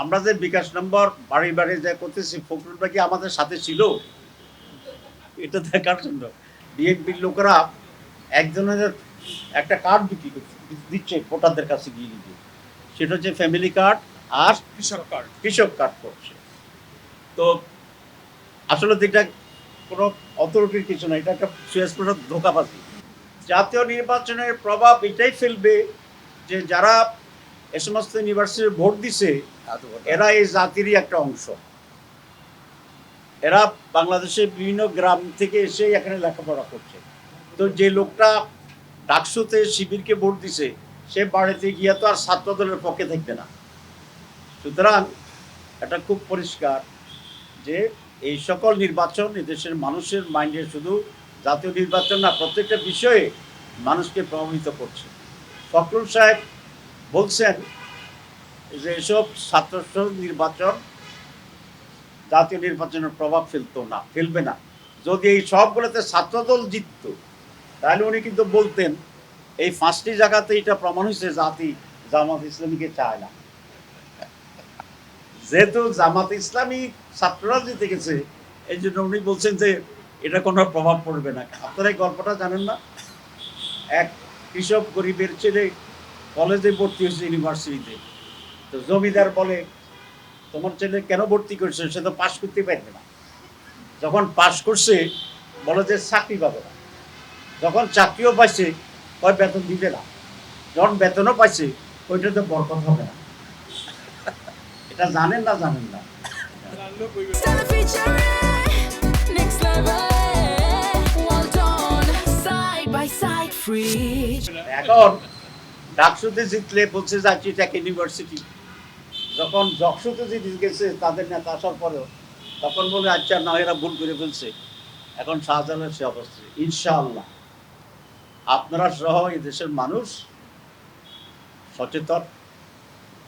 আমরা যে বিকাশ নম্বর বাড়ি বাড়ি যা করতেছি, ফখরুলটা কি আমাদের সাথে ছিল? এটা দেখার জন্য বিএনপির লোকেরা একজনের একটা কার্ড বিক্রি করছে, দিচ্ছে ভোটারদের কাছে গিয়ে গিয়ে, সেটা হচ্ছে ফ্যামিলি কার্ড আর কৃষক কার্ড করছে। তো আসলে এটা কোনো অথরিটির কিছু না, এটা একটা সুস্পষ্ট ধোঁকাবাজি। জাতীয় নির্বাচনের প্রভাব এটাই ফেলবে যে যারা এ সমস্ত ইউনিভার্সিটির ভোট দিছে এরা এই জাতিরই একটা অংশ। এরা বাংলাদেশের বিভিন্ন গ্রাম থেকে এসে এখানে লেখাপড়া করছে। তো যে লোকটা ডাকসুতে শিবিরকে ভোট দিছে সে বাড়িতে গিয়ে তো আর ছাত্র দলের পক্ষে থাকবে না। সুতরাং এটা খুব পরিষ্কার যে এই সকল নির্বাচন এদেশের মানুষের মাইন্ডে শুধু জাতীয় নির্বাচন না, প্রত্যেকটা বিষয়ে মানুষকে প্রভাবিত করছে। ফখরুল সাহেব বলছেন যে এসব ছাত্র নির্বাচন জাতীয় নির্বাচনের প্রভাব ফেলবে না। যদি এই সবগুলোতে ছাত্রদল জিতত তাহলে উনি কিন্তু বলতেন এই 5টি জায়গাতে এটা প্রমাণ হয়েছে জাতি জামাত ইসলামীকে চায় না। যেহেতু জামাত ইসলামী ছাত্ররা জিতে গেছে এই জন্য উনি বলছেন যে এটা কোনো প্রভাব পড়বে না। আপনারা এই গল্পটা জানেন না? এক কৃষক গরিবের ছেলে কলেজে ভর্তি হয়েছে ইউনিভার্সিটিতে, তো জমিদার বলে তোমার ছেলে কেন ভর্তি করছে, সে তো পাশ করতে পারবে না। যখন পাশ করছে বলে যে চাকরি পাবে না, যখন চাকরিও পাইছে কয় বেতন দিবে না, যখন বেতনও পাইছে ওইটাতে বরকত হবে না। এটা জানেন না? এখন ডাকসুতে জিতলে বলছে যাচ্ছি টেক ইউনিভার্সিটি, যখন জকসুতে জিতে গেছে তাদের নেতা আসার পরেও তখন বলে আচ্ছা না এরা ভুল করে ফেলছে, এখন শাহজাহানের সে অবস্থা। ইনশাআল্লাহ আপনারা সহ এদেশের মানুষ সচেতন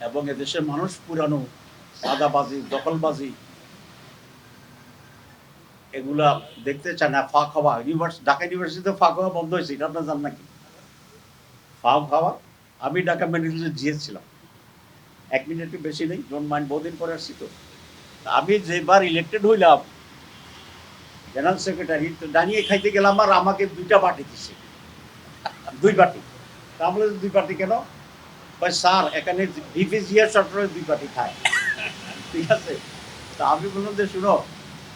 এবং এদেশের মানুষ পুরানো সাদাবাজি দখলবাজি এগুলা দেখতে চায় না। ফাঁক হওয়া ঢাকা ইউনিভার্সিটিতে ফাঁক হওয়া বন্ধ হয়েছে, এটা আপনার জান নাকি? ফাঁক হওয়া, আমি ঢাকা মেডিকেলে গিয়েছিলাম 1 মিনিট বেশি নেই, ডোন্ট মাইন্ড, বহুদিন পরে আসছি তো। আমি যেবার ইলেক্টেড হইলাম জেনারেল সেক্রেটারি, তো দাঁড়িয়ে খাইতে গেলাম আর আমাকে 2টা বাটি দিছে, 2 বাটি। তা বলে 2 বাটি কেন? ভাই স্যার এখানে বিপিজিআর সরকার 2 বাটি খায়, ঠিক আছে। তা আমি বললাম যে শুনো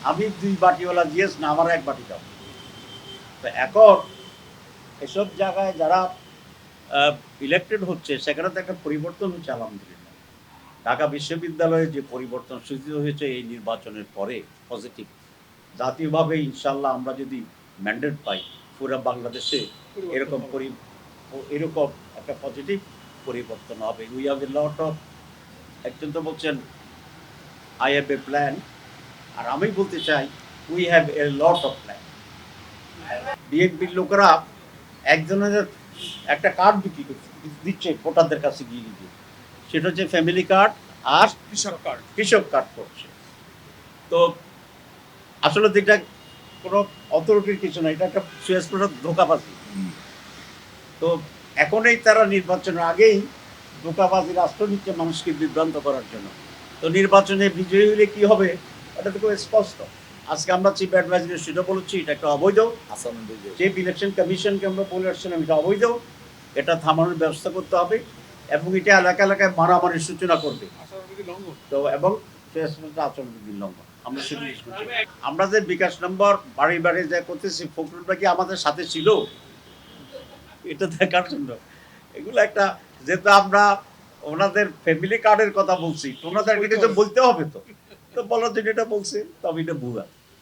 আমি 2 বাটিওয়ালা জিএস না, আমার 1 বাটি দাও। তো এখন এসব জায়গায় যারা ইলেক্টেড হচ্ছে সেখানে তো একটা পরিবর্তন হচ্ছে আলহামদুলিল্লাহ। ঢাকা বিশ্ববিদ্যালয়ে যে পরিবর্তন সূচিত হয়েছে এই নির্বাচনের পরে পজিটিভ, জাতীয়ভাবে ইনশাল্লাহ আমরা যদি ম্যান্ডেট পাই পুরো বাংলাদেশে এরকম একটা পজিটিভ পরিবর্তন হবে। We have a lot of, একজন তো বলছেন আই হ্যাভ এ প্ল্যান, আর আমি বলতে চাই we have a lot of plan. বিএনপির লোকেরা একজনের একটা কার্ড বিক্রি করছে, দিচ্ছে ভোটারদের কাছে গিয়ে গিয়ে, সেটা হচ্ছে ফ্যামিলি কার্ড আর কৃষক কার্ড করছে। তো আসলে এটা কোনো অথরিটির কিছু না, এটা একটা সুস্পষ্ট ধোঁকাবাজি। তো এখনই তারা নির্বাচনের আগেই ধোঁকাবাজি রাষ্ট্র নিচ্ছে মানুষকে বিভ্রান্ত করার জন্য। তো নির্বাচনে বিজয়ী হলে কি হবে এটা তো খুব স্পষ্ট। আজকে আমরা চিফ অ্যাডভাইজার সেটা বলেছি, এটা একটা অবৈধ। চিফ ইলেকশন কমিশনকে আমরা বলে আসছিলাম এটা অবৈধ, এটা থামানোর ব্যবস্থা করতে হবে এবং এটা এলাকায় মারামারির সূচনা করবে। তো এবং আচরণবিধি লঙ্ঘন আমরা সেটা করছি। আমরা যে বিকাশ নম্বর বাড়ি বাড়ি যা করতেছি, ফখরুলটা কি আমাদের সাথে ছিল? এটা দেখার জন্য এগুলো একটা, যেহেতু আমরা ওনাদের ফ্যামিলি কার্ডের কথা বলছি, ওনাদের কিছু বলতে হবে তো বলার জন্য এটা বলছে, তবে এটা ভুয়া।